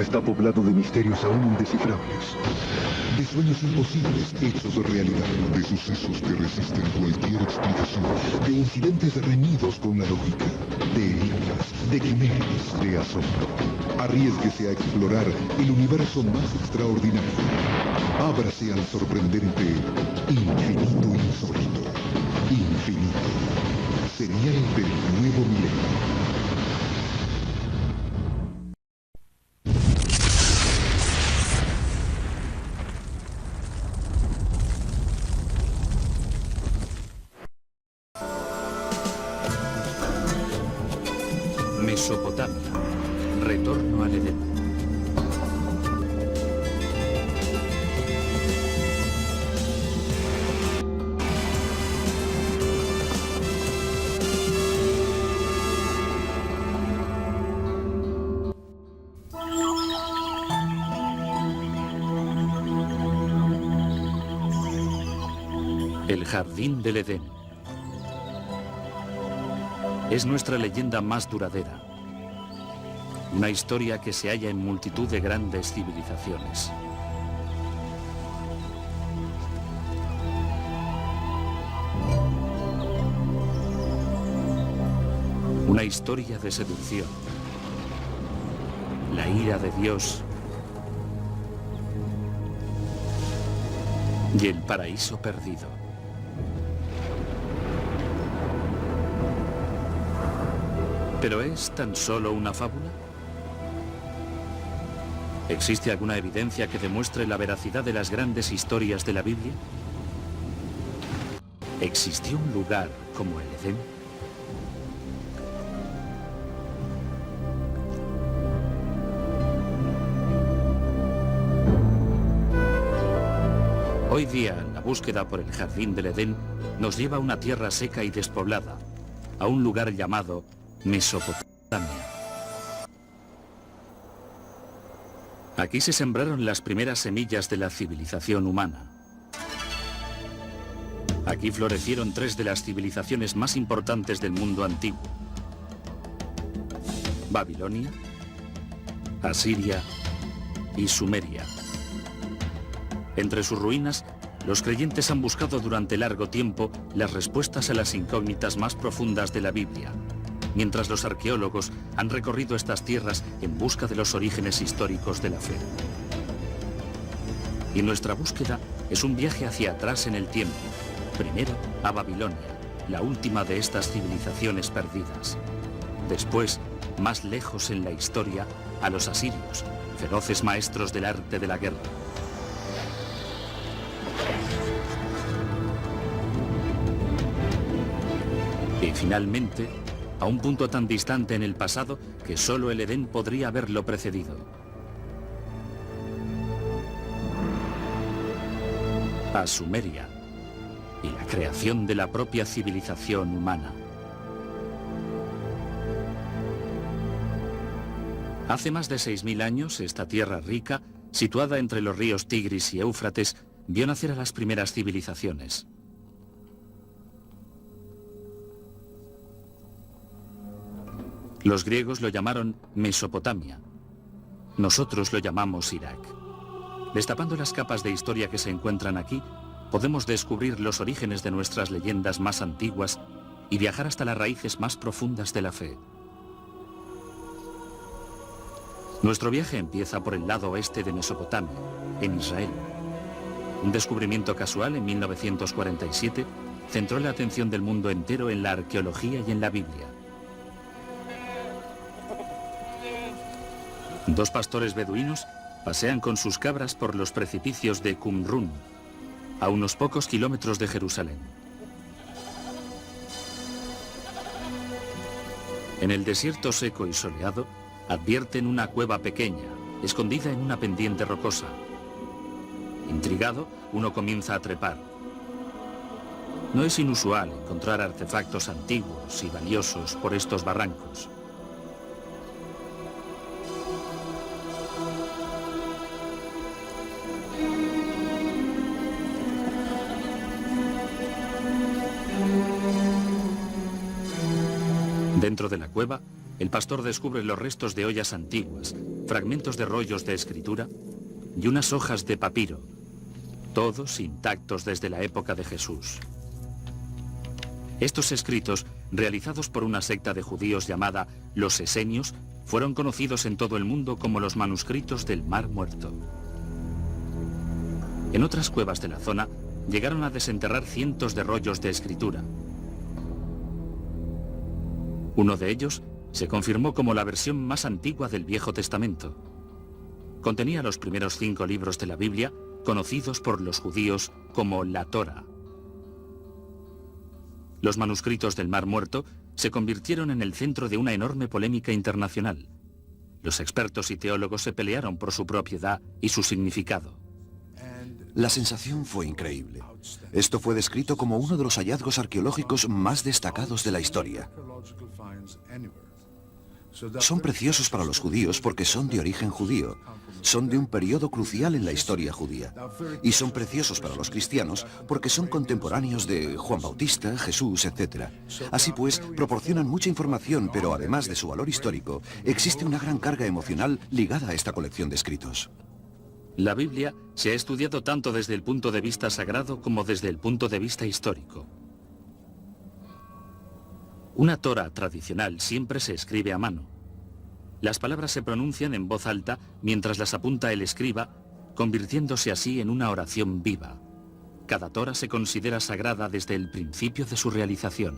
está poblado de misterios aún indescifrables, de sueños imposibles hechos realidad, de sucesos que resisten cualquier explicación, de incidentes reñidos con la lógica, de enigmas, de quimeras, de asombro. Arriésguese a explorar el universo más extraordinario. Ábrase al sorprendente infinito insólito. Infinito. Señal del nuevo milenio. Mesopotamia. Retorno al Edén. El Jardín del Edén. Es nuestra leyenda más duradera. Una historia que se halla en multitud de grandes civilizaciones. Una historia de seducción. La ira de Dios y el paraíso perdido. ¿Pero es tan solo una fábula? ¿Existe alguna evidencia que demuestre la veracidad de las grandes historias de la Biblia? ¿Existió un lugar como el Edén? Hoy día, la búsqueda por el Jardín del Edén nos lleva a una tierra seca y despoblada, a un lugar llamado Mesopotamia. Aquí se sembraron las primeras semillas de la civilización humana. Aquí florecieron tres de las civilizaciones más importantes del mundo antiguo: Babilonia, Asiria y Sumeria. Entre sus ruinas, los creyentes han buscado durante largo tiempo las respuestas a las incógnitas más profundas de la Biblia, mientras los arqueólogos han recorrido estas tierras en busca de los orígenes históricos de la fe. Y nuestra búsqueda es un viaje hacia atrás en el tiempo, primero a Babilonia, la última de estas civilizaciones perdidas. Después, más lejos en la historia, a los asirios, feroces maestros del arte de la guerra. Y finalmente, a un punto tan distante en el pasado que solo el Edén podría haberlo precedido. A Sumeria y la creación de la propia civilización humana. Hace más de 6000 años, esta tierra rica, situada entre los ríos Tigris y Éufrates, vio nacer a las primeras civilizaciones. Los griegos lo llamaron Mesopotamia. Nosotros lo llamamos Irak. Destapando las capas de historia que se encuentran aquí, podemos descubrir los orígenes de nuestras leyendas más antiguas y viajar hasta las raíces más profundas de la fe. Nuestro viaje empieza por el lado oeste de Mesopotamia, en Israel. Un descubrimiento casual en 1947 centró la atención del mundo entero en la arqueología y en la Biblia. Dos pastores beduinos pasean con sus cabras por los precipicios de Qumrún, a unos pocos kilómetros de Jerusalén. En el desierto seco y soleado, advierten una cueva pequeña, escondida en una pendiente rocosa. Intrigado, uno comienza a trepar. No es inusual encontrar artefactos antiguos y valiosos por estos barrancos. Dentro de la cueva el pastor descubre los restos de ollas antiguas, fragmentos de rollos de escritura y unas hojas de papiro, todos intactos desde la época de Jesús. Estos escritos, realizados por una secta de judíos llamada los Esenios, fueron conocidos en todo el mundo como los manuscritos del Mar Muerto. En otras cuevas de la zona, llegaron a desenterrar cientos de rollos de escritura. Uno de ellos se confirmó como la versión más antigua del Viejo Testamento. Contenía los primeros 5 libros de la Biblia, conocidos por los judíos como la Torá. Los manuscritos del Mar Muerto se convirtieron en el centro de una enorme polémica internacional. Los expertos y teólogos se pelearon por su propiedad y su significado. La sensación fue increíble. Esto fue descrito como uno de los hallazgos arqueológicos más destacados de la historia. Son preciosos para los judíos porque son de origen judío. Son de un periodo crucial en la historia judía. Y son preciosos para los cristianos porque son contemporáneos de Juan Bautista, Jesús, etc. Así pues, proporcionan mucha información, pero además de su valor histórico, existe una gran carga emocional ligada a esta colección de escritos. La Biblia se ha estudiado tanto desde el punto de vista sagrado como desde el punto de vista histórico. Una Torá tradicional siempre se escribe a mano. Las palabras se pronuncian en voz alta mientras las apunta el escriba, convirtiéndose así en una oración viva. Cada Torá se considera sagrada desde el principio de su realización.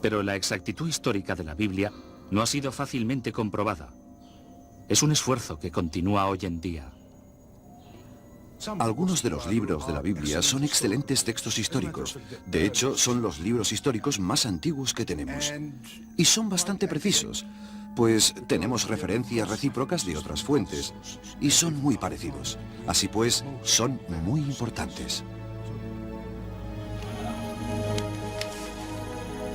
Pero la exactitud histórica de la Biblia no ha sido fácilmente comprobada. Es un esfuerzo que continúa hoy en día. Algunos de los libros de la Biblia son excelentes textos históricos. De hecho, son los libros históricos más antiguos que tenemos. Y son bastante precisos, pues tenemos referencias recíprocas de otras fuentes. Y son muy parecidos. Así pues, son muy importantes.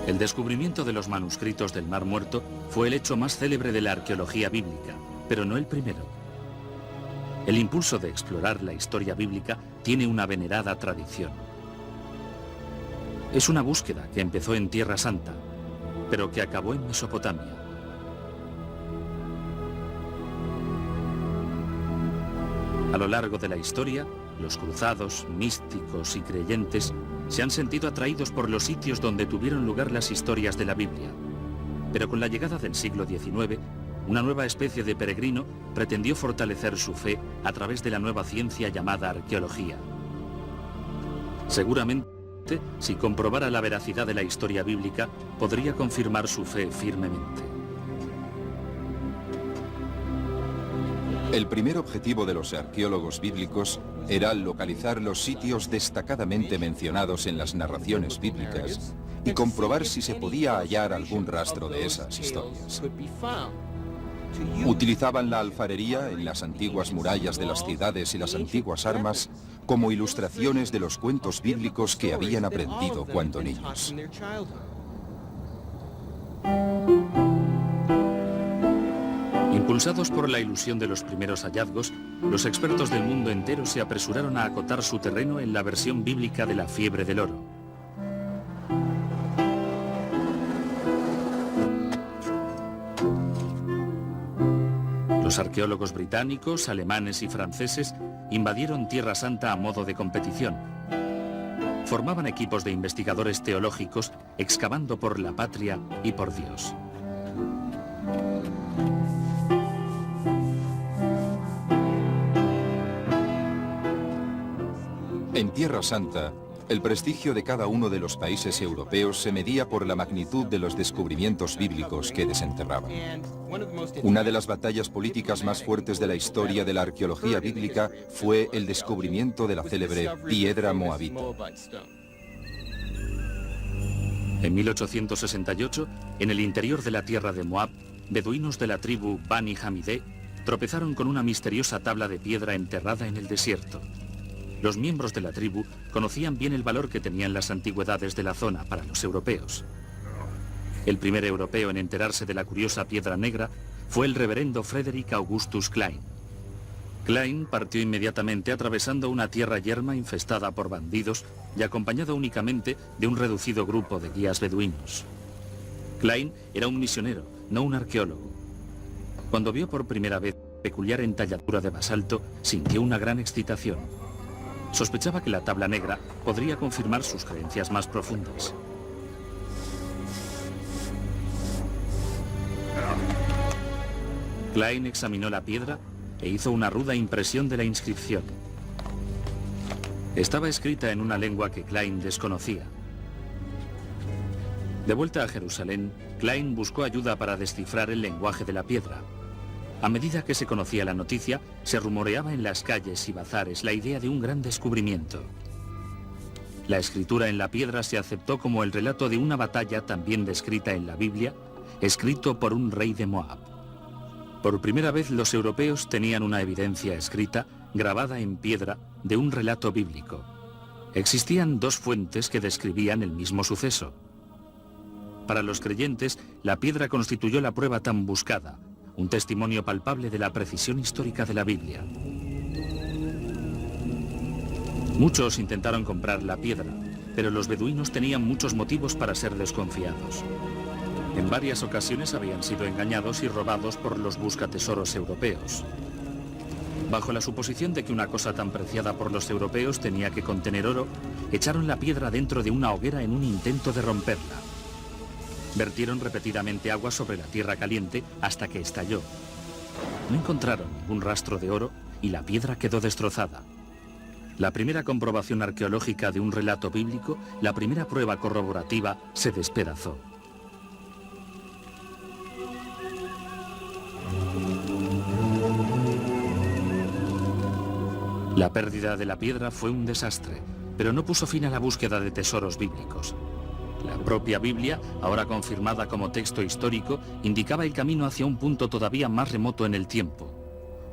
El descubrimiento de los manuscritos del Mar Muerto fue el hecho más célebre de la arqueología bíblica, pero no el primero. El impulso de explorar la historia bíblica tiene una venerada tradición. Es una búsqueda que empezó en Tierra Santa, pero que acabó en Mesopotamia. A lo largo de la historia, los cruzados, místicos y creyentes se han sentido atraídos por los sitios donde tuvieron lugar las historias de la Biblia. Pero con la llegada del siglo XIX, una nueva especie de peregrino pretendió fortalecer su fe a través de la nueva ciencia llamada arqueología. Seguramente, si comprobara la veracidad de la historia bíblica, podría confirmar su fe firmemente. El primer objetivo de los arqueólogos bíblicos era localizar los sitios destacadamente mencionados en las narraciones bíblicas y comprobar si se podía hallar algún rastro de esas historias. Utilizaban la alfarería en las antiguas murallas de las ciudades y las antiguas armas como ilustraciones de los cuentos bíblicos que habían aprendido cuando niños. Impulsados por la ilusión de los primeros hallazgos, los expertos del mundo entero se apresuraron a acotar su terreno en la versión bíblica de la fiebre del oro. Los arqueólogos británicos, alemanes y franceses invadieron Tierra Santa a modo de competición. Formaban equipos de investigadores teológicos excavando por la patria y por Dios. En Tierra Santa, el prestigio de cada uno de los países europeos se medía por la magnitud de los descubrimientos bíblicos que desenterraban. Una de las batallas políticas más fuertes de la historia de la arqueología bíblica fue el descubrimiento de la célebre piedra moabita. En 1868, en el interior de la tierra de Moab, beduinos de la tribu Bani Hamidé tropezaron con una misteriosa tabla de piedra enterrada en el desierto. Los miembros de la tribu conocían bien el valor que tenían las antigüedades de la zona para los europeos. El primer europeo en enterarse de la curiosa piedra negra fue el reverendo Frederick Augustus Klein. Klein partió inmediatamente atravesando una tierra yerma infestada por bandidos y acompañado únicamente de un reducido grupo de guías beduinos. Klein era un misionero, no un arqueólogo. Cuando vio por primera vez peculiar entalladura de basalto, sintió una gran excitación. Sospechaba que la tabla negra podría confirmar sus creencias más profundas. Klein examinó la piedra e hizo una ruda impresión de la inscripción. Estaba escrita en una lengua que Klein desconocía. De vuelta a Jerusalén, Klein buscó ayuda para descifrar el lenguaje de la piedra. A medida que se conocía la noticia, se rumoreaba en las calles y bazares la idea de un gran descubrimiento. La escritura en la piedra se aceptó como el relato de una batalla también descrita en la Biblia, escrito por un rey de Moab. Por primera vez los europeos tenían una evidencia escrita, grabada en piedra, de un relato bíblico. Existían dos fuentes que describían el mismo suceso. Para los creyentes, la piedra constituyó la prueba tan buscada, un testimonio palpable de la precisión histórica de la Biblia. Muchos intentaron comprar la piedra, pero los beduinos tenían muchos motivos para ser desconfiados. En varias ocasiones habían sido engañados y robados por los buscatesoros europeos. Bajo la suposición de que una cosa tan preciada por los europeos tenía que contener oro, echaron la piedra dentro de una hoguera en un intento de romperla. Vertieron repetidamente agua sobre la tierra caliente hasta que estalló. No encontraron ningún rastro de oro y la piedra quedó destrozada. La primera comprobación arqueológica de un relato bíblico, la primera prueba corroborativa, se despedazó. La pérdida de la piedra fue un desastre, pero no puso fin a la búsqueda de tesoros bíblicos. La propia Biblia, ahora confirmada como texto histórico, indicaba el camino hacia un punto todavía más remoto en el tiempo.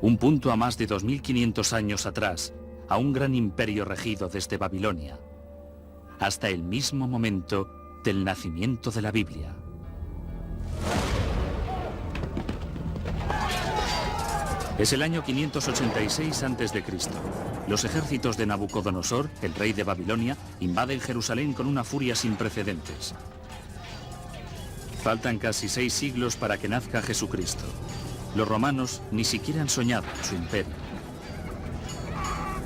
Un punto a más de 2500 años atrás, a un gran imperio regido desde Babilonia, hasta el mismo momento del nacimiento de la Biblia. Es el año 586 a.C. Los ejércitos de Nabucodonosor, el rey de Babilonia, invaden Jerusalén con una furia sin precedentes. Faltan casi 6 siglos para que nazca Jesucristo. Los romanos ni siquiera han soñado en su imperio.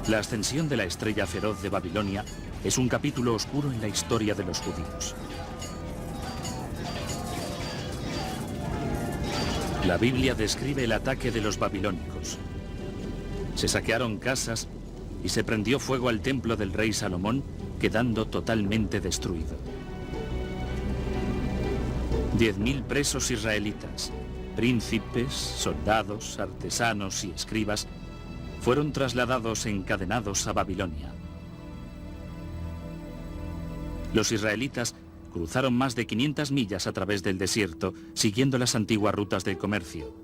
La ascensión de la estrella feroz de Babilonia es un capítulo oscuro en la historia de los judíos. La Biblia describe el ataque de los babilónicos. Se saquearon casas y se prendió fuego al templo del rey Salomón, quedando totalmente destruido. 10.000 presos israelitas, príncipes, soldados, artesanos y escribas, fueron trasladados encadenados a Babilonia. Los israelitas cruzaron más de 500 millas a través del desierto, siguiendo las antiguas rutas del comercio.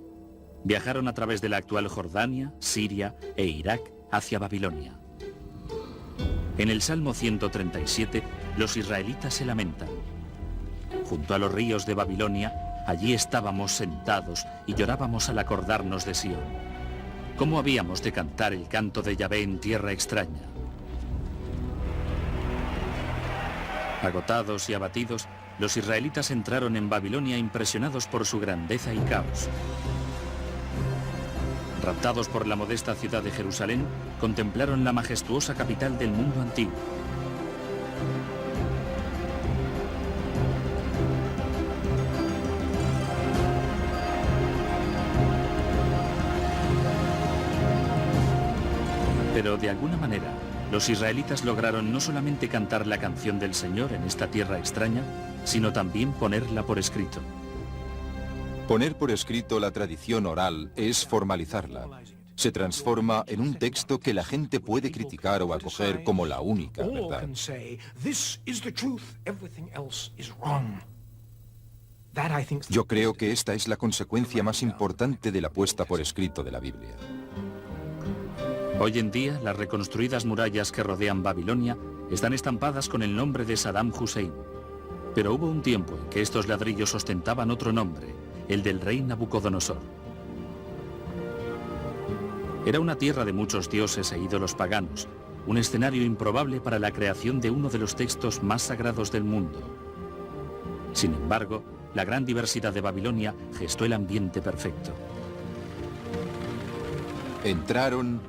Viajaron a través de la actual Jordania, Siria e Irak hacia Babilonia. En el Salmo 137, los israelitas se lamentan. Junto a los ríos de Babilonia, allí estábamos sentados y llorábamos al acordarnos de Sión. ¿Cómo habíamos de cantar el canto de Yahvé en tierra extraña? Agotados y abatidos, los israelitas entraron en Babilonia impresionados por su grandeza y caos. Raptados por la modesta ciudad de Jerusalén, contemplaron la majestuosa capital del mundo antiguo. Pero de alguna manera, los israelitas lograron no solamente cantar la canción del Señor en esta tierra extraña, sino también ponerla por escrito. Poner por escrito la tradición oral es formalizarla. Se transforma en un texto que la gente puede criticar o acoger como la única verdad. Yo creo que esta es la consecuencia más importante de la puesta por escrito de la Biblia. Hoy en día, las reconstruidas murallas que rodean Babilonia están estampadas con el nombre de Saddam Hussein. Pero hubo un tiempo en que estos ladrillos ostentaban otro nombre, el del rey Nabucodonosor. Era una tierra de muchos dioses e ídolos paganos, un escenario improbable para la creación de uno de los textos más sagrados del mundo. Sin embargo, la gran diversidad de Babilonia gestó el ambiente perfecto. Entraron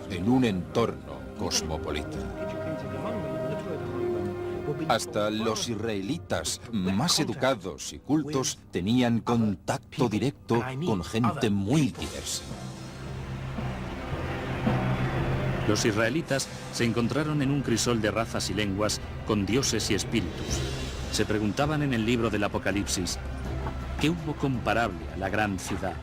en un entorno cosmopolita. Hasta los israelitas más educados y cultos tenían contacto directo con gente muy diversa. Los israelitas se encontraron en un crisol de razas y lenguas con dioses y espíritus. Se preguntaban en el libro del Apocalipsis, ¿qué hubo comparable a la gran ciudad?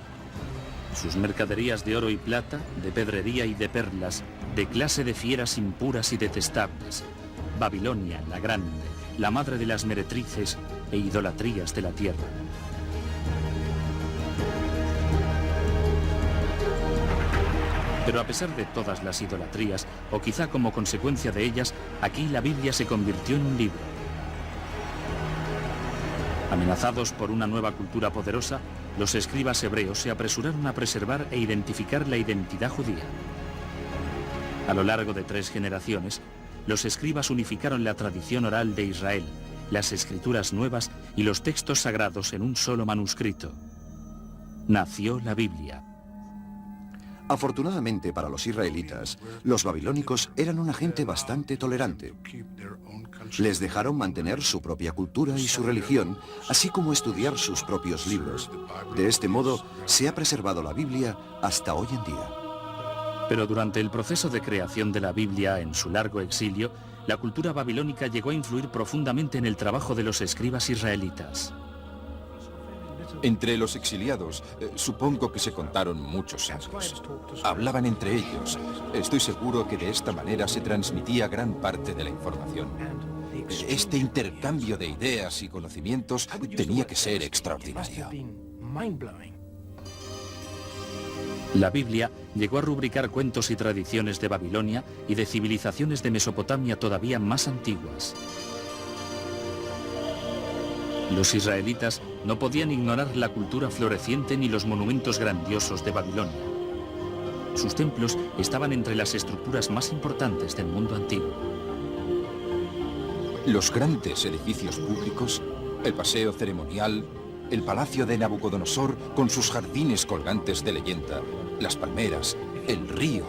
Sus mercaderías de oro y plata, de pedrería y de perlas, de clase de fieras impuras y detestables. Babilonia, la grande, la madre de las meretrices e idolatrías de la tierra. Pero a pesar de todas las idolatrías, o quizá como consecuencia de ellas, aquí la Biblia se convirtió en un libro. Amenazados por una nueva cultura poderosa, los escribas hebreos se apresuraron a preservar e identificar la identidad judía. A lo largo de 3 generaciones, los escribas unificaron la tradición oral de Israel, las escrituras nuevas y los textos sagrados en un solo manuscrito. Nació la Biblia. Afortunadamente para los israelitas, los babilónicos eran una gente bastante tolerante. Les dejaron mantener su propia cultura y su religión, así como estudiar sus propios libros. De este modo, se ha preservado la Biblia hasta hoy en día. Pero durante el proceso de creación de la Biblia en su largo exilio, la cultura babilónica llegó a influir profundamente en el trabajo de los escribas israelitas. Entre los exiliados, supongo que se contaron muchos años. Hablaban entre ellos. Estoy seguro que de esta manera se transmitía gran parte de la información. Este intercambio de ideas y conocimientos tenía que ser extraordinario. La Biblia llegó a rubricar cuentos y tradiciones de Babilonia y de civilizaciones de Mesopotamia todavía más antiguas. Los israelitas no podían ignorar la cultura floreciente ni los monumentos grandiosos de Babilonia. Sus templos estaban entre las estructuras más importantes del mundo antiguo. Los grandes edificios públicos, el paseo ceremonial, el palacio de Nabucodonosor con sus jardines colgantes de leyenda, las palmeras, el río.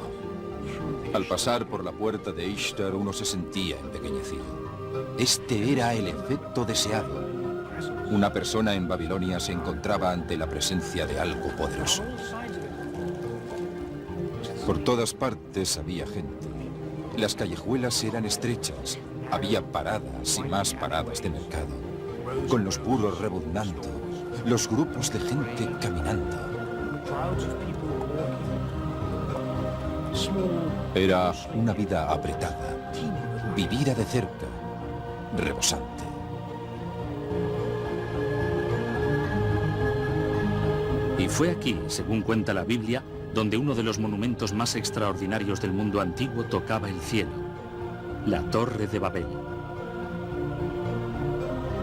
Al pasar por la puerta de Ishtar uno se sentía empequeñecido. Este era el efecto deseado. Una persona en Babilonia se encontraba ante la presencia de algo poderoso. Por todas partes había gente. Las callejuelas eran estrechas. Había paradas y más paradas de mercado, con los burros rebuznando, los grupos de gente caminando. Era una vida apretada, vivida de cerca, rebosante. Y fue aquí, según cuenta la Biblia, donde uno de los monumentos más extraordinarios del mundo antiguo tocaba el cielo, la Torre de Babel.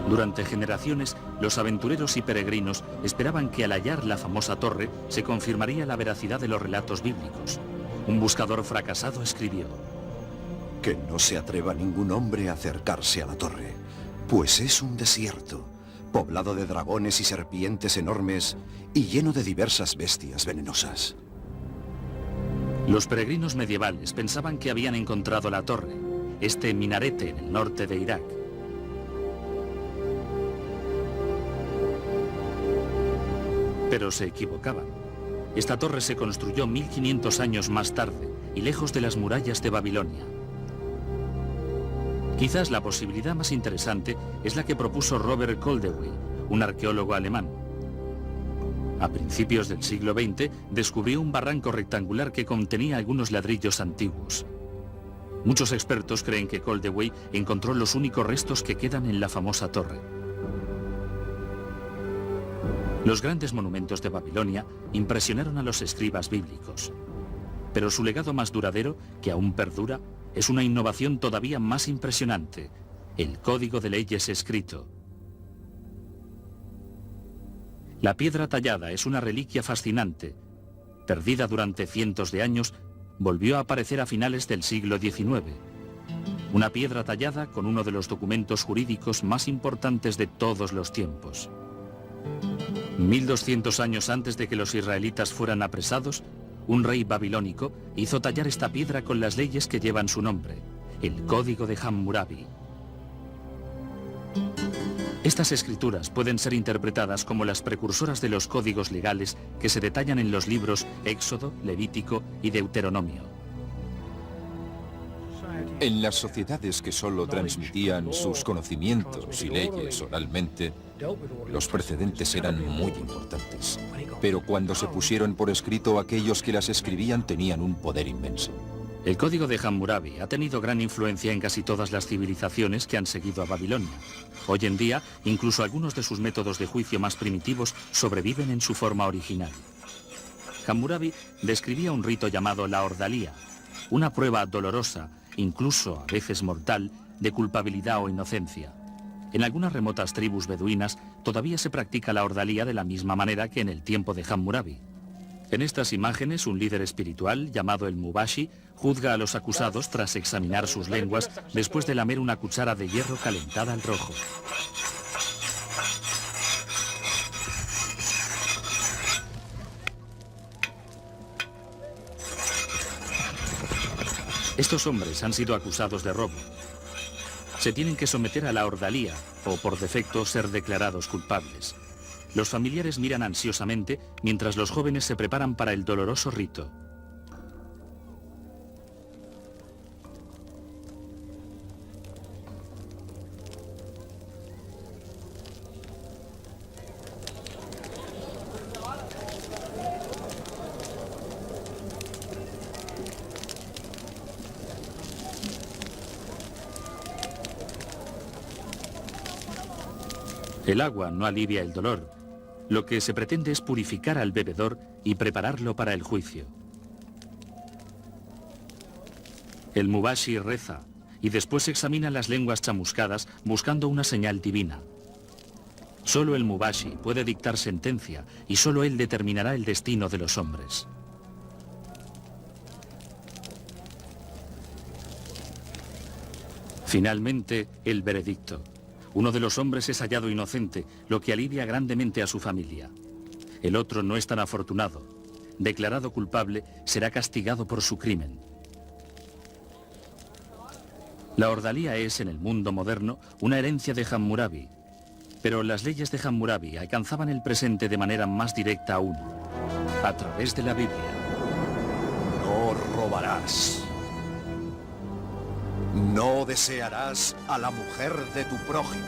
Durante generaciones, los aventureros y peregrinos esperaban que al hallar la famosa torre se confirmaría la veracidad de los relatos bíblicos. Un buscador fracasado escribió: Que no se atreva ningún hombre a acercarse a la torre, pues es un desierto, poblado de dragones y serpientes enormes y lleno de diversas bestias venenosas. Los peregrinos medievales pensaban que habían encontrado la torre, este minarete en el norte de Irak. Pero se equivocaban. Esta torre se construyó 1500 años más tarde y lejos de las murallas de Babilonia. Quizás la posibilidad más interesante es la que propuso Robert Koldewey, un arqueólogo alemán. A principios del siglo XX descubrió un barranco rectangular que contenía algunos ladrillos antiguos. Muchos expertos creen que Koldewey encontró los únicos restos que quedan en la famosa torre. Los grandes monumentos de Babilonia impresionaron a los escribas bíblicos. Pero su legado más duradero, que aún perdura, es una innovación todavía más impresionante: el código de leyes escrito. La piedra tallada es una reliquia fascinante, perdida durante cientos de años, volvió a aparecer a finales del siglo XIX. Una piedra tallada con uno de los documentos jurídicos más importantes de todos los tiempos. 1200 años antes de que los israelitas fueran apresados, un rey babilónico hizo tallar esta piedra con las leyes que llevan su nombre, el Código de Hammurabi. Estas escrituras pueden ser interpretadas como las precursoras de los códigos legales que se detallan en los libros Éxodo, Levítico y Deuteronomio. En las sociedades que solo transmitían sus conocimientos y leyes oralmente, los precedentes eran muy importantes. Pero cuando se pusieron por escrito, aquellos que las escribían tenían un poder inmenso. El Código de Hammurabi ha tenido gran influencia en casi todas las civilizaciones que han seguido a Babilonia. Hoy en día, incluso algunos de sus métodos de juicio más primitivos sobreviven en su forma original. Hammurabi describía un rito llamado la ordalía, una prueba dolorosa, incluso a veces mortal, de culpabilidad o inocencia. En algunas remotas tribus beduinas todavía se practica la ordalía de la misma manera que en el tiempo de Hammurabi. En estas imágenes, un líder espiritual, llamado el Mubashi, juzga a los acusados tras examinar sus lenguas después de lamer una cuchara de hierro calentada al rojo. Estos hombres han sido acusados de robo. Se tienen que someter a la ordalía, o por defecto ser declarados culpables. Los familiares miran ansiosamente mientras los jóvenes se preparan para el doloroso rito. El agua no alivia el dolor. Lo que se pretende es purificar al bebedor y prepararlo para el juicio. El Mubashi reza y después examina las lenguas chamuscadas buscando una señal divina. Solo el Mubashi puede dictar sentencia y solo él determinará el destino de los hombres. Finalmente, el veredicto. Uno de los hombres es hallado inocente, lo que alivia grandemente a su familia. El otro no es tan afortunado. Declarado culpable, será castigado por su crimen. La ordalía es, en el mundo moderno, una herencia de Hammurabi. Pero las leyes de Hammurabi alcanzaban el presente de manera más directa aún, a través de la Biblia. No robarás. No desearás a la mujer de tu prójimo.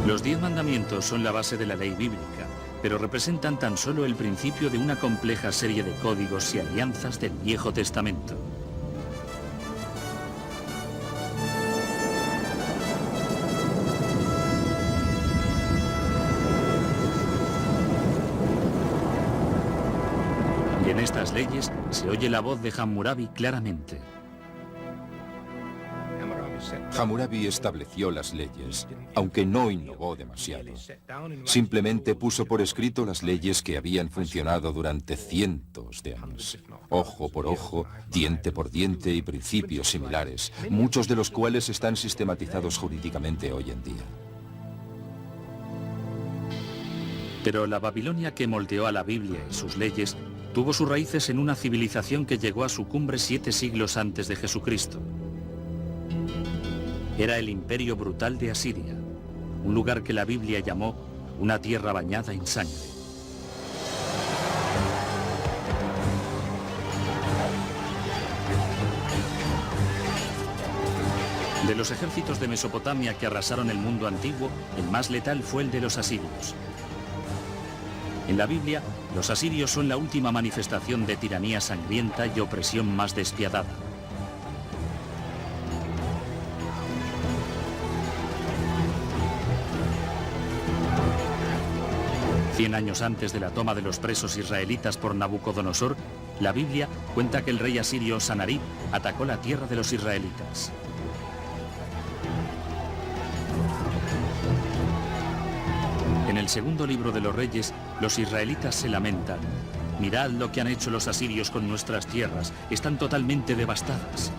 Los 10 mandamientos son la base de la ley bíblica, pero representan tan solo el principio de una compleja serie de códigos y alianzas del Viejo Testamento. Y en estas leyes se oye la voz de Hammurabi claramente. Hammurabi estableció las leyes, aunque no innovó demasiado. Simplemente puso por escrito las leyes que habían funcionado durante cientos de años. Ojo por ojo, diente por diente y principios similares, muchos de los cuales están sistematizados jurídicamente hoy en día. Pero la Babilonia que moldeó a la Biblia y sus leyes tuvo sus raíces en una civilización que llegó a su cumbre 7 siglos antes de Jesucristo. Era el imperio brutal de Asiria, un lugar que la Biblia llamó una tierra bañada en sangre. De los ejércitos de Mesopotamia que arrasaron el mundo antiguo, el más letal fue el de los asirios. En la Biblia, los asirios son la última manifestación de tiranía sangrienta y opresión más despiadada. Cien años antes de la toma de los presos israelitas por Nabucodonosor, la Biblia cuenta que el rey asirio Sanarib atacó la tierra de los israelitas. En el segundo libro de los Reyes, los israelitas se lamentan. Mirad lo que han hecho los asirios con nuestras tierras, están totalmente devastadas.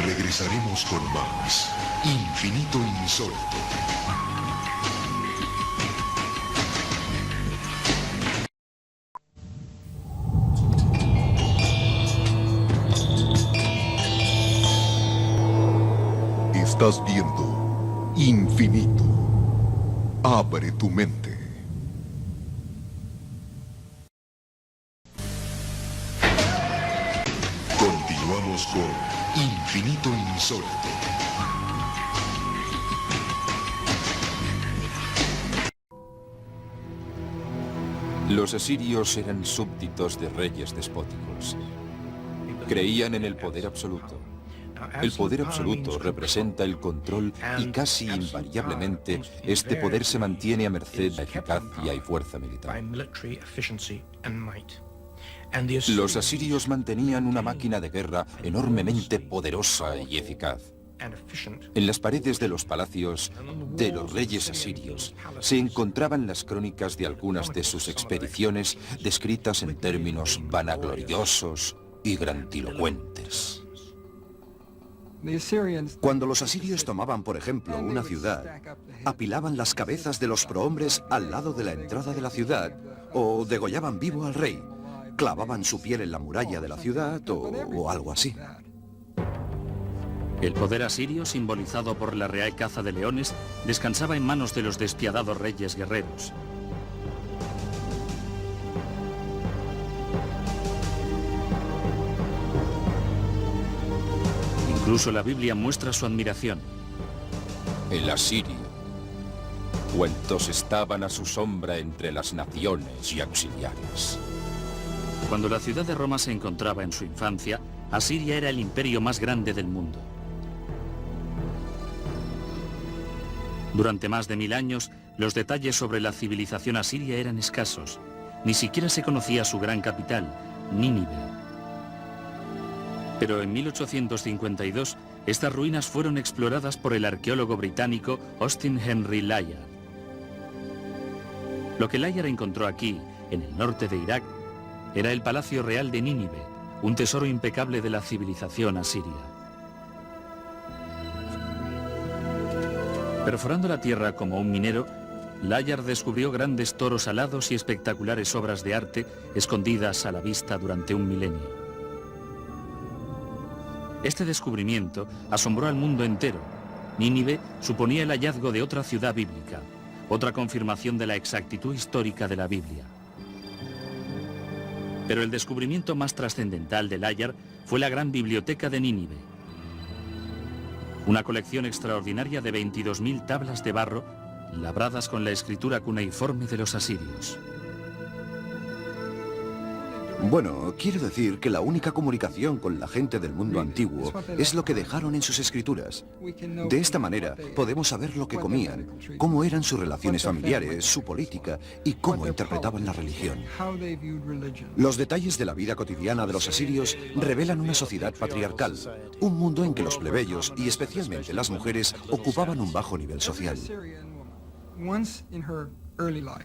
Regresaremos con más Infinito Insólito. Estás viendo Infinito. Abre tu mente. Continuamos con Infinito Insólito. Los asirios eran súbditos de reyes despóticos. Creían en el poder absoluto. El poder absoluto representa el control y casi invariablemente este poder se mantiene a merced de la eficacia y fuerza militar. Los asirios mantenían una máquina de guerra enormemente poderosa y eficaz. En las paredes de los palacios de los reyes asirios se encontraban las crónicas de algunas de sus expediciones descritas en términos vanagloriosos y grandilocuentes. Cuando los asirios tomaban, por ejemplo, una ciudad, apilaban las cabezas de los prohombres al lado de la entrada de la ciudad, o degollaban vivo al rey, clavaban su piel en la muralla de la ciudad, o algo así. El poder asirio, simbolizado por la real caza de leones, descansaba en manos de los despiadados reyes guerreros. Incluso la Biblia muestra su admiración. El asirio. Cuantos estaban a su sombra entre las naciones y auxiliares. Cuando la ciudad de Roma se encontraba en su infancia, Asiria era el imperio más grande del mundo. Durante más de 1000 años, los detalles sobre la civilización asiria eran escasos. Ni siquiera se conocía su gran capital, Nínive. Pero en 1852, estas ruinas fueron exploradas por el arqueólogo británico Austin Henry Layard. Lo que Layard encontró aquí, en el norte de Irak, era el Palacio Real de Nínive, un tesoro impecable de la civilización asiria. Perforando la tierra como un minero, Layard descubrió grandes toros alados y espectaculares obras de arte escondidas a la vista durante un milenio. Este descubrimiento asombró al mundo entero. Nínive suponía el hallazgo de otra ciudad bíblica, otra confirmación de la exactitud histórica de la Biblia. Pero el descubrimiento más trascendental de Layard fue la gran biblioteca de Nínive. Una colección extraordinaria de 22.000 tablas de barro labradas con la escritura cuneiforme de los asirios. Bueno, quiero decir que la única comunicación con la gente del mundo antiguo es lo que dejaron en sus escrituras. De esta manera podemos saber lo que comían, cómo eran sus relaciones familiares, su política y cómo interpretaban la religión. Los detalles de la vida cotidiana de los asirios revelan una sociedad patriarcal, un mundo en que los plebeyos y especialmente las mujeres ocupaban un bajo nivel social.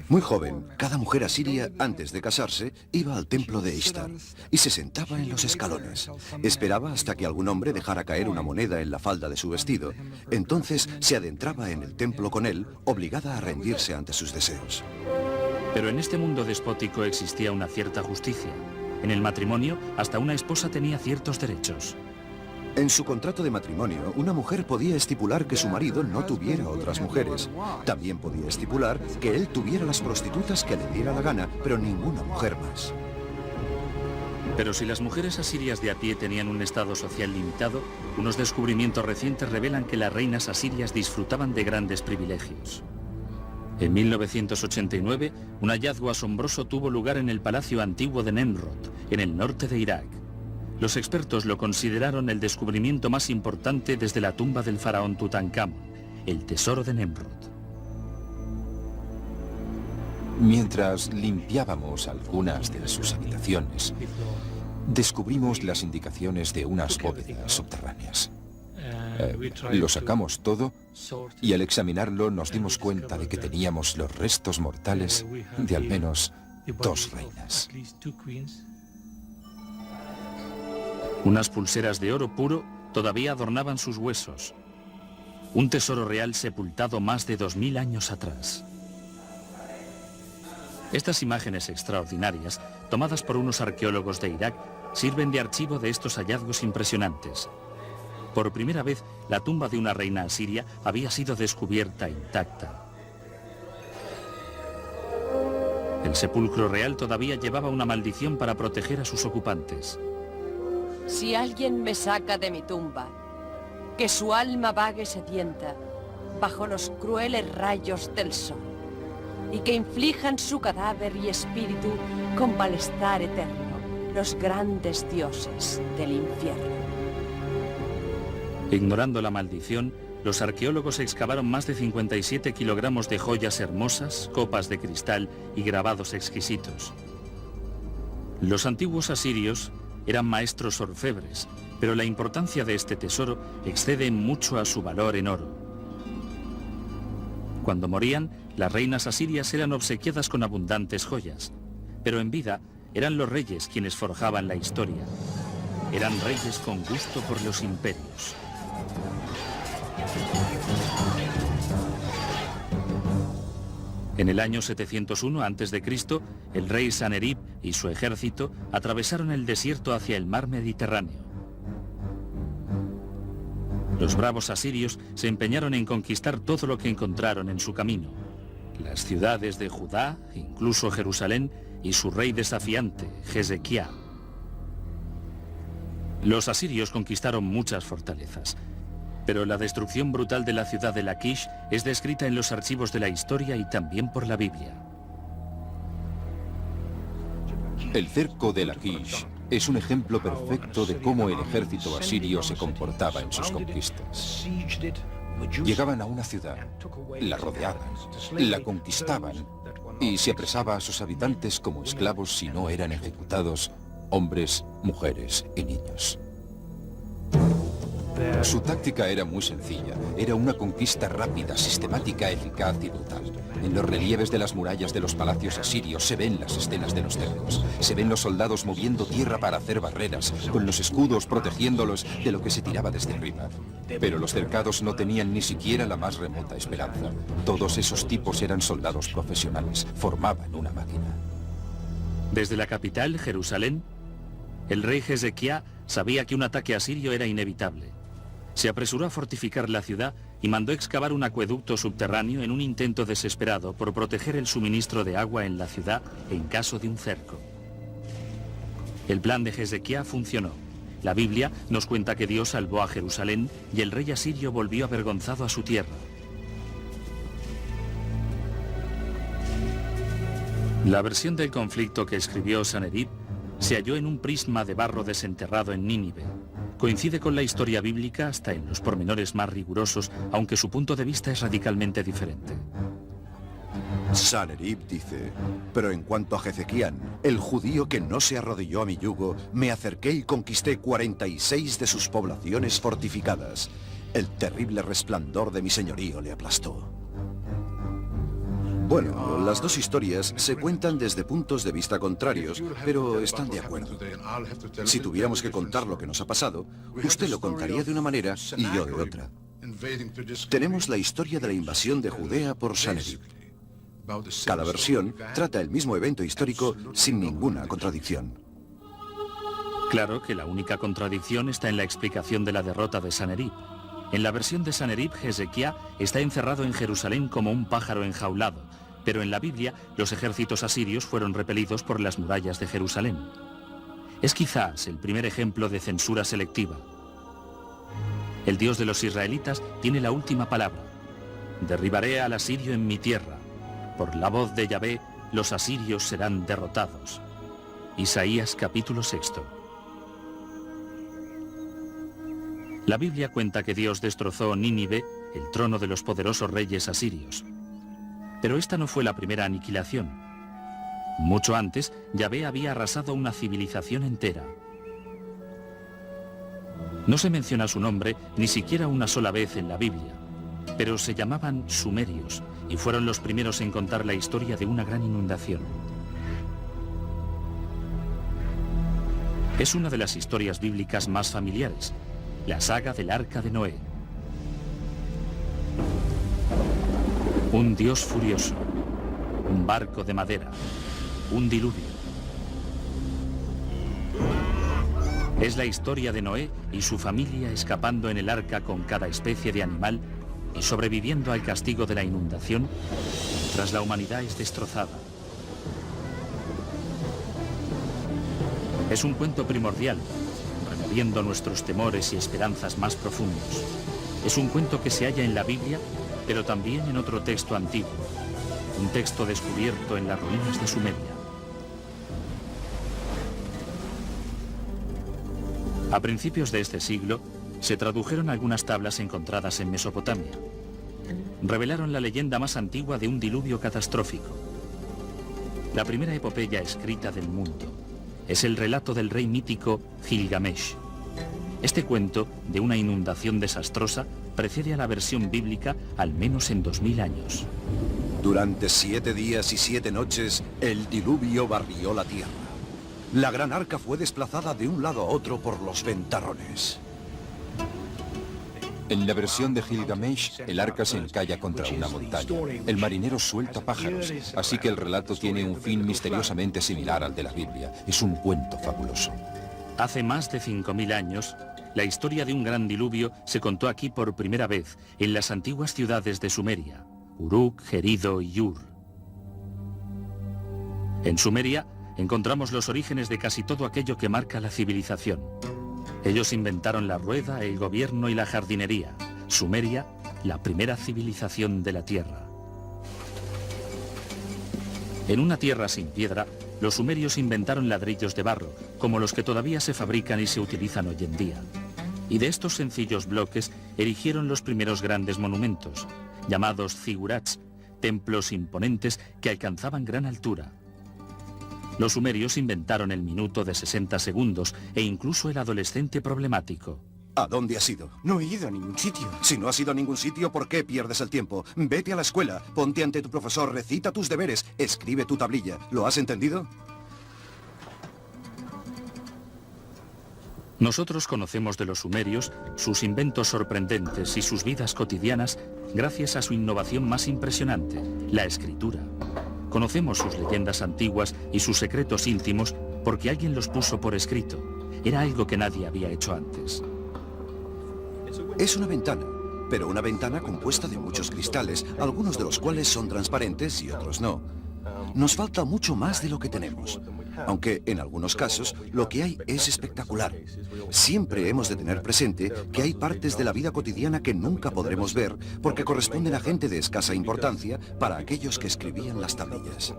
Muy joven, cada mujer asiria, antes de casarse, iba al templo de Ishtar y se sentaba en los escalones. Esperaba hasta que algún hombre dejara caer una moneda en la falda de su vestido. Entonces se adentraba en el templo con él, obligada a rendirse ante sus deseos. Pero en este mundo despótico existía una cierta justicia. En el matrimonio, hasta una esposa tenía ciertos derechos. En su contrato de matrimonio, una mujer podía estipular que su marido no tuviera otras mujeres. También podía estipular que él tuviera las prostitutas que le diera la gana, pero ninguna mujer más. Pero si las mujeres asirias de a pie tenían un estado social limitado, unos descubrimientos recientes revelan que las reinas asirias disfrutaban de grandes privilegios. En 1989, un hallazgo asombroso tuvo lugar en el Palacio Antiguo de Nemrod, en el norte de Irak. Los expertos lo consideraron el descubrimiento más importante desde la tumba del faraón Tutankamón, el tesoro de Nemrod. Mientras limpiábamos algunas de sus habitaciones, descubrimos las indicaciones de unas bóvedas subterráneas. Lo sacamos todo y al examinarlo nos dimos cuenta de que teníamos los restos mortales de al menos 2 reinas. Unas pulseras de oro puro todavía adornaban sus huesos. Un tesoro real sepultado más de 2000 años atrás. Estas imágenes extraordinarias, tomadas por unos arqueólogos de Irak, sirven de archivo de estos hallazgos impresionantes. Por primera vez, la tumba de una reina asiria había sido descubierta intacta. El sepulcro real todavía llevaba una maldición para proteger a sus ocupantes. Si alguien me saca de mi tumba, que su alma vague sedienta bajo los crueles rayos del sol, y que inflijan su cadáver y espíritu con malestar eterno los grandes dioses del infierno. Ignorando la maldición, los arqueólogos excavaron más de 57 kilogramos de joyas hermosas, copas de cristal y grabados exquisitos. Los antiguos asirios eran maestros orfebres, pero la importancia de este tesoro excede mucho a su valor en oro. Cuando morían, las reinas asirias eran obsequiadas con abundantes joyas, pero en vida eran los reyes quienes forjaban la historia. Eran reyes con gusto por los imperios. En el año 701 a.C., el rey Sanerib y su ejército atravesaron el desierto hacia el mar Mediterráneo. Los bravos asirios se empeñaron en conquistar todo lo que encontraron en su camino. Las ciudades de Judá, incluso Jerusalén, y su rey desafiante, Hezequía. Los asirios conquistaron muchas fortalezas, pero la destrucción brutal de la ciudad de Laquish es descrita en los archivos de la historia y también por la Biblia. El cerco de Laquish es un ejemplo perfecto de cómo el ejército asirio se comportaba en sus conquistas. Llegaban a una ciudad, la rodeaban, la conquistaban y se apresaba a sus habitantes como esclavos si no eran ejecutados hombres, mujeres y niños. Su táctica era muy sencilla. Era una conquista rápida, sistemática, eficaz y brutal. En los relieves de las murallas de los palacios asirios se ven las escenas de los cercos. Se ven los soldados moviendo tierra para hacer barreras, con los escudos protegiéndolos de lo que se tiraba desde arriba. Pero los cercados no tenían ni siquiera la más remota esperanza. Todos esos tipos eran soldados profesionales, formaban una máquina. Desde la capital, Jerusalén, el rey Hezequía sabía que un ataque asirio era inevitable. Se apresuró a fortificar la ciudad y mandó excavar un acueducto subterráneo en un intento desesperado por proteger el suministro de agua en la ciudad en caso de un cerco. El plan de Hezequía funcionó. La Biblia nos cuenta que Dios salvó a Jerusalén y el rey asirio volvió avergonzado a su tierra. La versión del conflicto que escribió Sanerib se halló en un prisma de barro desenterrado en Nínive. Coincide con la historia bíblica hasta en los pormenores más rigurosos, aunque su punto de vista es radicalmente diferente. Sanerib dice: pero en cuanto a Hezequías, el judío que no se arrodilló a mi yugo, me acerqué y conquisté 46 de sus poblaciones fortificadas. El terrible resplandor de mi señorío le aplastó. Bueno, las dos historias se cuentan desde puntos de vista contrarios, pero están de acuerdo. Si tuviéramos que contar lo que nos ha pasado, usted lo contaría de una manera y yo de otra. Tenemos la historia de la invasión de Judea por Sanerib. Cada versión trata el mismo evento histórico sin ninguna contradicción. Claro que la única contradicción está en la explicación de la derrota de Sanerib. En la versión de Sanerib, Hezequía está encerrado en Jerusalén como un pájaro enjaulado, pero en la Biblia los ejércitos asirios fueron repelidos por las murallas de Jerusalén. Es quizás el primer ejemplo de censura selectiva. El Dios de los israelitas tiene la última palabra. Derribaré al asirio en mi tierra. Por la voz de Yahvé, los asirios serán derrotados. Isaías capítulo 6. La Biblia cuenta que Dios destrozó Nínive, el trono de los poderosos reyes asirios. Pero esta no fue la primera aniquilación. Mucho antes, Yahvé había arrasado una civilización entera. No se menciona su nombre ni siquiera una sola vez en la Biblia, pero se llamaban sumerios y fueron los primeros en contar la historia de una gran inundación. Es una de las historias bíblicas más familiares, la saga del Arca de Noé. Un dios furioso, un barco de madera, un diluvio. Es la historia de Noé y su familia escapando en el arca con cada especie de animal y sobreviviendo al castigo de la inundación mientras la humanidad es destrozada. Es un cuento primordial, removiendo nuestros temores y esperanzas más profundos. Es un cuento que se halla en la Biblia, pero también en otro texto antiguo, un texto descubierto en las ruinas de Sumeria. A principios de este siglo, se tradujeron algunas tablas encontradas en Mesopotamia. Revelaron la leyenda más antigua de un diluvio catastrófico. La primera epopeya escrita del mundo es el relato del rey mítico Gilgamesh. Este cuento, de una inundación desastrosa, precede a la versión bíblica al menos en 2000 años. Durante 7 días y 7 noches, el diluvio barrió la tierra. La gran arca fue desplazada de un lado a otro por los ventarrones. En la versión de Gilgamesh, el arca se encalla contra una montaña. El marinero suelta pájaros, así que el relato tiene un fin misteriosamente similar al de la Biblia. Es un cuento fabuloso. Hace más de 5000 años, la historia de un gran diluvio se contó aquí por primera vez en las antiguas ciudades de Sumeria, Uruk, Gerido y Ur. En Sumeria encontramos los orígenes de casi todo aquello que marca la civilización. Ellos inventaron la rueda, el gobierno y la jardinería. Sumeria, la primera civilización de la Tierra. En una tierra sin piedra, los sumerios inventaron ladrillos de barro, como los que todavía se fabrican y se utilizan hoy en día. Y de estos sencillos bloques erigieron los primeros grandes monumentos, llamados zigurats, templos imponentes que alcanzaban gran altura. Los sumerios inventaron el minuto de 60 segundos e incluso el adolescente problemático. ¿A dónde has ido? No he ido a ningún sitio. Si no has ido a ningún sitio, ¿por qué pierdes el tiempo? Vete a la escuela, ponte ante tu profesor, recita tus deberes, escribe tu tablilla. ¿Lo has entendido? Nosotros conocemos de los sumerios sus inventos sorprendentes y sus vidas cotidianas gracias a su innovación más impresionante, la escritura. Conocemos sus leyendas antiguas y sus secretos íntimos porque alguien los puso por escrito. Era algo que nadie había hecho antes. Es una ventana, pero una ventana compuesta de muchos cristales, algunos de los cuales son transparentes y otros no. Nos falta mucho más de lo que tenemos, aunque en algunos casos lo que hay es espectacular. Siempre hemos de tener presente que hay partes de la vida cotidiana que nunca podremos ver porque corresponden a gente de escasa importancia para aquellos que escribían las tablillas.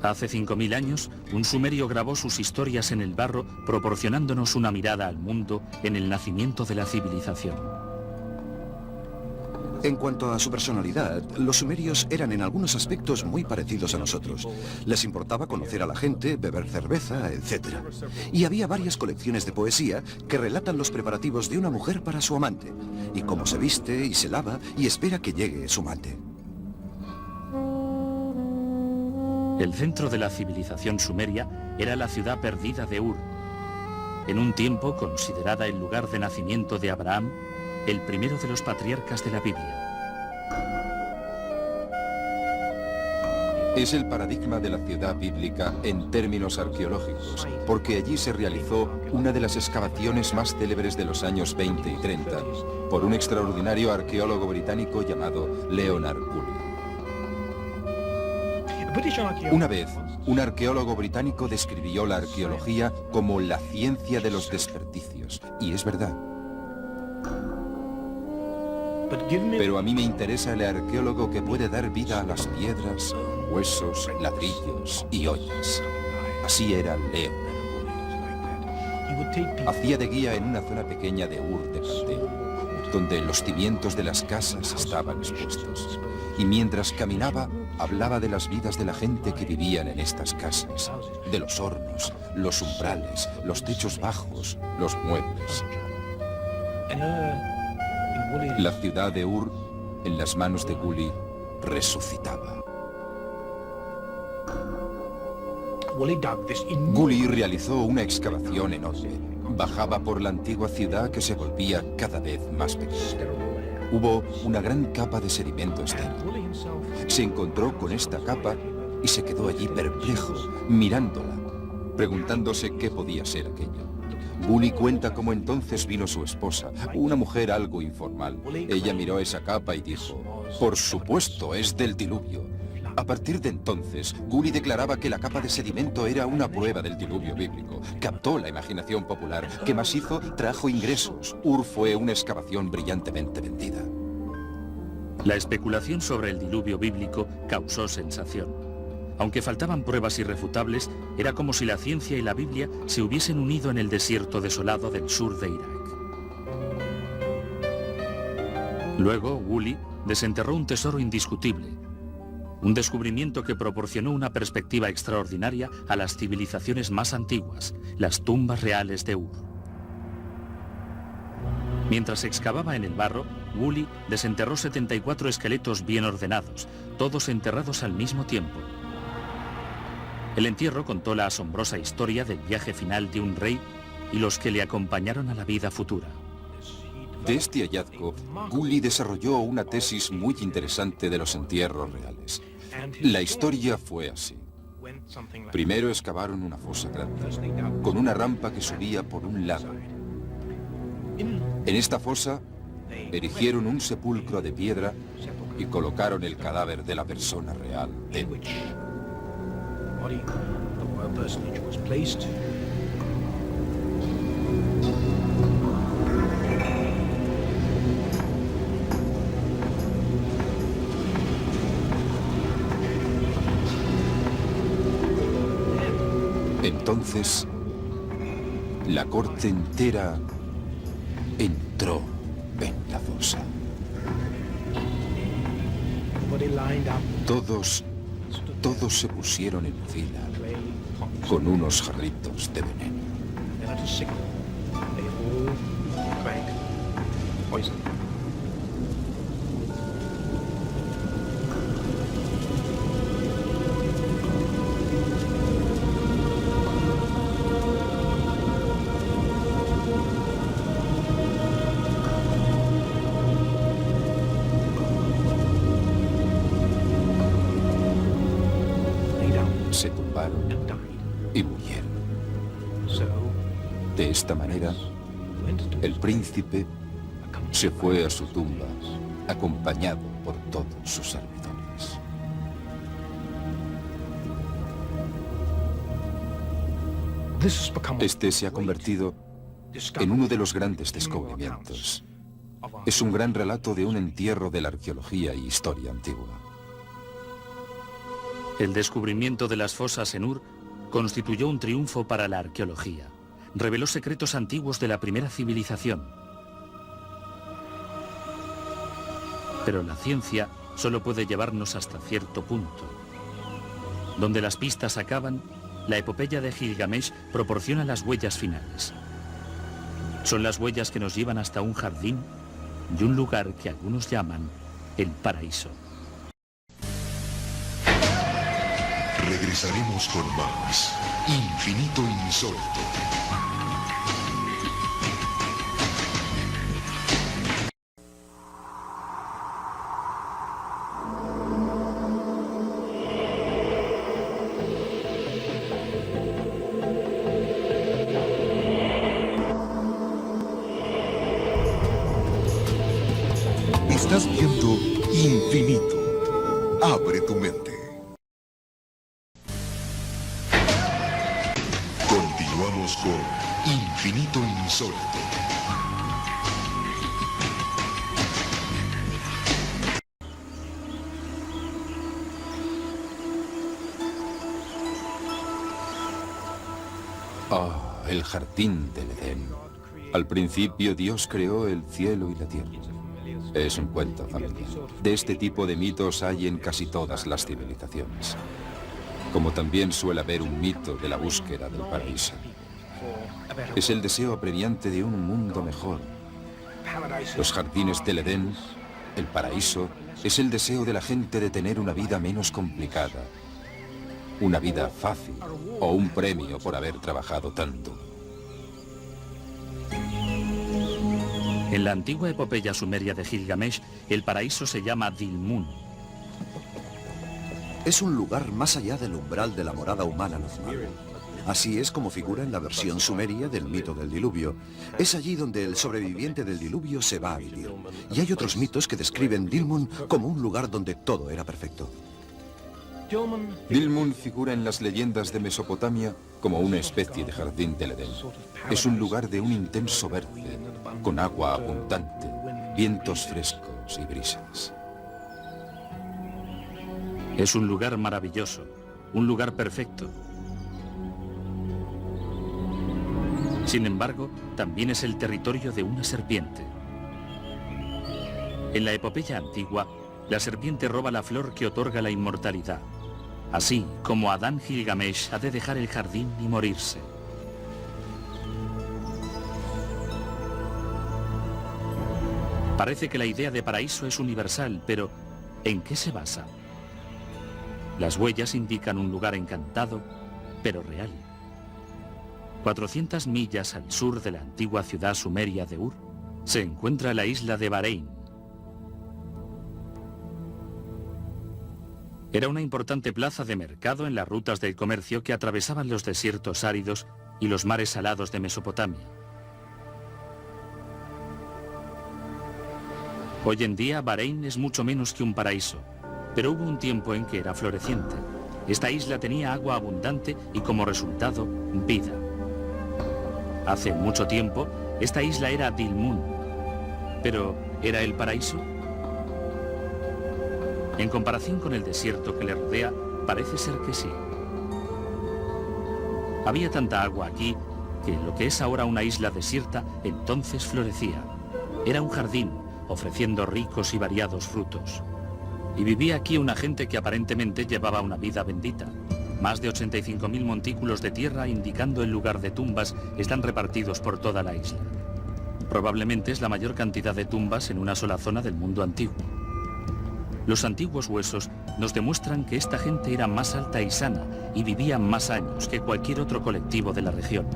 Hace 5000 años, un sumerio grabó sus historias en el barro, proporcionándonos una mirada al mundo en el nacimiento de la civilización. En cuanto a su personalidad, los sumerios eran en algunos aspectos muy parecidos a nosotros. Les importaba conocer a la gente, beber cerveza, etc. Y había varias colecciones de poesía que relatan los preparativos de una mujer para su amante, y cómo se viste y se lava y espera que llegue su amante. El centro de la civilización sumeria era la ciudad perdida de Ur, en un tiempo considerada el lugar de nacimiento de Abraham, el primero de los patriarcas de la Biblia. Es el paradigma de la ciudad bíblica en términos arqueológicos, porque allí se realizó una de las excavaciones más célebres de los años 20 y 30 por un extraordinario arqueólogo británico llamado Leonard Cooley. Una vez, un arqueólogo británico describió la arqueología como la ciencia de los desperdicios, y es verdad. Pero a mí me interesa el arqueólogo que puede dar vida a las piedras, huesos, ladrillos y ollas. Así era Leonard. Hacía de guía en una zona pequeña de Ur de Caldea, donde los cimientos de las casas estaban expuestos. Y mientras caminaba, hablaba de las vidas de la gente que vivían en estas casas, de los hornos, los umbrales, los techos bajos, los muebles. La ciudad de Ur, en las manos de Guli, resucitaba. Guli realizó una excavación enorme. Bajaba por la antigua ciudad que se volvía cada vez más pequeña. Hubo una gran capa de sedimento externo. Se encontró con esta capa y se quedó allí perplejo, mirándola, preguntándose qué podía ser aquello. Guli cuenta cómo entonces vino su esposa, una mujer algo informal. Ella miró esa capa y dijo, por supuesto, es del diluvio. A partir de entonces, Guli declaraba que la capa de sedimento era una prueba del diluvio bíblico. Captó la imaginación popular. ¿Qué más hizo? Trajo ingresos. Ur fue una excavación brillantemente vendida. La especulación sobre el diluvio bíblico causó sensación. Aunque faltaban pruebas irrefutables, era como si la ciencia y la Biblia se hubiesen unido en el desierto desolado del sur de Irak. Luego, Guli desenterró un tesoro indiscutible. Un descubrimiento que proporcionó una perspectiva extraordinaria a las civilizaciones más antiguas, las tumbas reales de Ur. Mientras excavaba en el barro, Guli desenterró 74 esqueletos bien ordenados, todos enterrados al mismo tiempo. El entierro contó la asombrosa historia del viaje final de un rey y los que le acompañaron a la vida futura. De este hallazgo, Guli desarrolló una tesis muy interesante de los entierros reales. La historia fue así. Primero excavaron una fosa grande, con una rampa que subía por un lado. En esta fosa, erigieron un sepulcro de piedra y colocaron el cadáver de la persona real dentro. Entonces, la corte entera entró en la fosa. Todos se pusieron en fila con unos jarritos de veneno. Se tumbaron y murieron. De esta manera, el príncipe se fue a su tumba, acompañado por todos sus servidores. Este se ha convertido en uno de los grandes descubrimientos. Es un gran relato de un entierro de la arqueología y historia antigua. El descubrimiento de las fosas en Ur constituyó un triunfo para la arqueología. Reveló secretos antiguos de la primera civilización. Pero la ciencia solo puede llevarnos hasta cierto punto. Donde las pistas acaban, la epopeya de Gilgamesh proporciona las huellas finales. Son las huellas que nos llevan hasta un jardín y un lugar que algunos llaman el paraíso. Regresaremos con más Infinito Insólito. Estás viendo Infinito. Abre tu mente. Continuamos con Infinito Insólito. El jardín del Edén. Al principio Dios creó el cielo y la tierra. Es un cuento familiar. De este tipo de mitos hay en casi todas las civilizaciones. Como también suele haber un mito de la búsqueda del paraíso. Es el deseo apremiante de un mundo mejor. Los jardines del Edén, el paraíso, es el deseo de la gente de tener una vida menos complicada. Una vida fácil o un premio por haber trabajado tanto. En la antigua epopeya sumeria de Gilgamesh, el paraíso se llama Dilmun. Es un lugar más allá del umbral de la morada humana normal. Así es como figura en la versión sumeria del mito del diluvio. Es allí donde el sobreviviente del diluvio se va a vivir. Y hay otros mitos que describen Dilmun como un lugar donde todo era perfecto. Dilmun figura en las leyendas de Mesopotamia como una especie de jardín del Edén. Es un lugar de un intenso verde, con agua abundante, vientos frescos y brisas. Es un lugar maravilloso, un lugar perfecto. Sin embargo, también es el territorio de una serpiente. En la epopeya antigua, la serpiente roba la flor que otorga la inmortalidad. Así como Adán Gilgamesh ha de dejar el jardín y morirse. Parece que la idea de paraíso es universal, pero ¿en qué se basa? Las huellas indican un lugar encantado, pero real. 400 millas al sur de la antigua ciudad sumeria de Ur, se encuentra la isla de Bahrein. Era una importante plaza de mercado en las rutas del comercio que atravesaban los desiertos áridos y los mares salados de Mesopotamia. Hoy en día Bahrein es mucho menos que un paraíso, pero hubo un tiempo en que era floreciente. Esta isla tenía agua abundante y como resultado, vida. Hace mucho tiempo, esta isla era Dilmun, pero ¿era el paraíso? En comparación con el desierto que le rodea, parece ser que sí. Había tanta agua aquí que lo que es ahora una isla desierta, entonces florecía. Era un jardín, ofreciendo ricos y variados frutos. Y vivía aquí una gente que aparentemente llevaba una vida bendita. Más de 85.000 montículos de tierra indicando el lugar de tumbas están repartidos por toda la isla. Probablemente es la mayor cantidad de tumbas en una sola zona del mundo antiguo. Los antiguos huesos nos demuestran que esta gente era más alta y sana y vivía más años que cualquier otro colectivo de la región.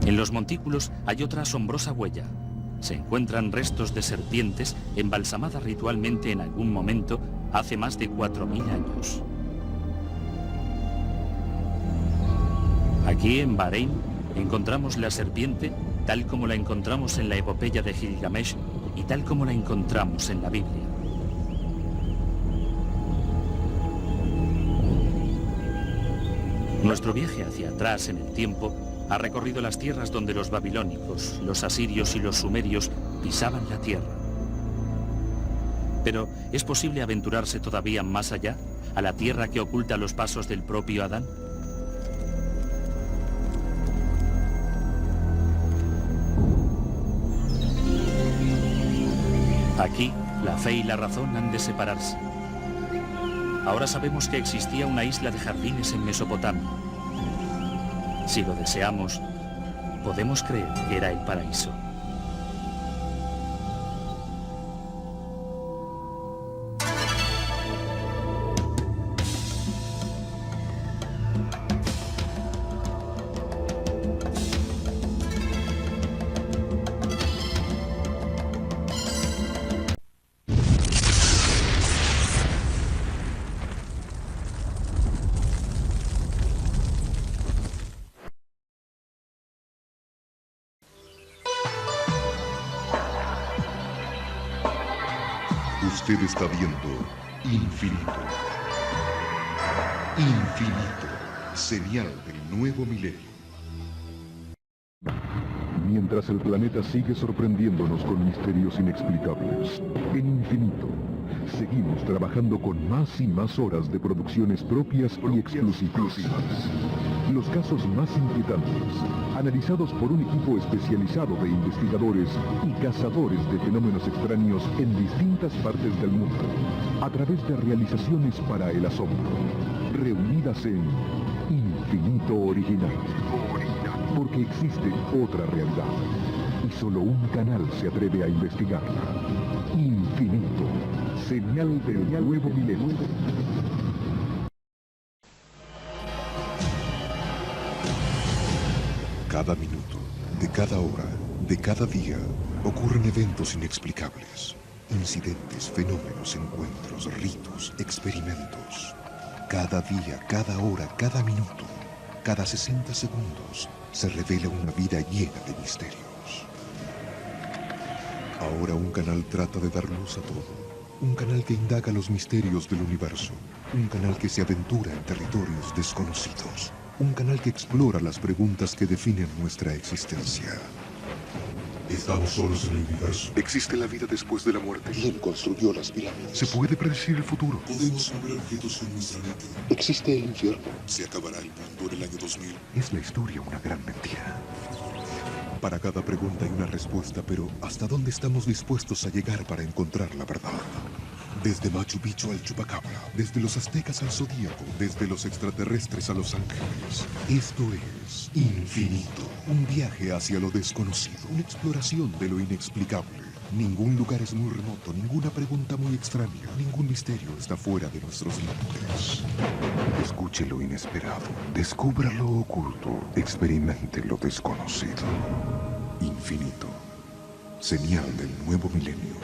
En los montículos hay otra asombrosa huella. Se encuentran restos de serpientes embalsamadas ritualmente en algún momento hace más de 4.000 años. Aquí en Bahrein encontramos la serpiente tal como la encontramos en la epopeya de Gilgamesh y tal como la encontramos en la Biblia. Nuestro viaje hacia atrás en el tiempo ha recorrido las tierras donde los babilónicos, los asirios y los sumerios pisaban la tierra. Pero, ¿es posible aventurarse todavía más allá, a la tierra que oculta los pasos del propio Adán? Aquí, la fe y la razón han de separarse. Ahora sabemos que existía una isla de jardines en Mesopotamia. Si lo deseamos, podemos creer que era el paraíso. Usted está viendo Infinito. Infinito, señal del nuevo milenio. Mientras el planeta sigue sorprendiéndonos con misterios inexplicables, en Infinito seguimos trabajando con más y más horas de producciones propias y exclusivas. Los casos más inquietantes, analizados por un equipo especializado de investigadores y cazadores de fenómenos extraños en distintas partes del mundo, a través de realizaciones para el asombro, reunidas en Infinito Original. Porque existe otra realidad, y solo un canal se atreve a investigarla. Infinito, señal del nuevo milenio. Cada minuto, de cada hora, de cada día, ocurren eventos inexplicables. Incidentes, fenómenos, encuentros, ritos, experimentos. Cada día, cada hora, cada minuto, cada 60 segundos, se revela una vida llena de misterios. Ahora un canal trata de dar luz a todo. Un canal que indaga los misterios del universo. Un canal que se aventura en territorios desconocidos. Un canal que explora las preguntas que definen nuestra existencia. ¿Estamos solos en el universo? ¿Existe la vida después de la muerte? ¿Quién construyó las pirámides? ¿Se puede predecir el futuro? ¿Podemos mover objetos con nuestra mente? ¿Existe el infierno? ¿Se acabará el mundo en el año 2000? ¿Es la historia una gran mentira? Para cada pregunta hay una respuesta, pero ¿hasta dónde estamos dispuestos a llegar para encontrar la verdad? Desde Machu Picchu al Chupacabra, desde los aztecas al zodíaco, desde los extraterrestres a los ángeles. Esto es Infinito, un viaje hacia lo desconocido, una exploración de lo inexplicable. Ningún lugar es muy remoto, ninguna pregunta muy extraña, ningún misterio está fuera de nuestros límites. Escuche lo inesperado, descubra lo oculto, experimente lo desconocido. Infinito, señal del nuevo milenio.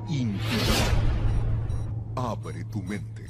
Infinito. Abre tu mente.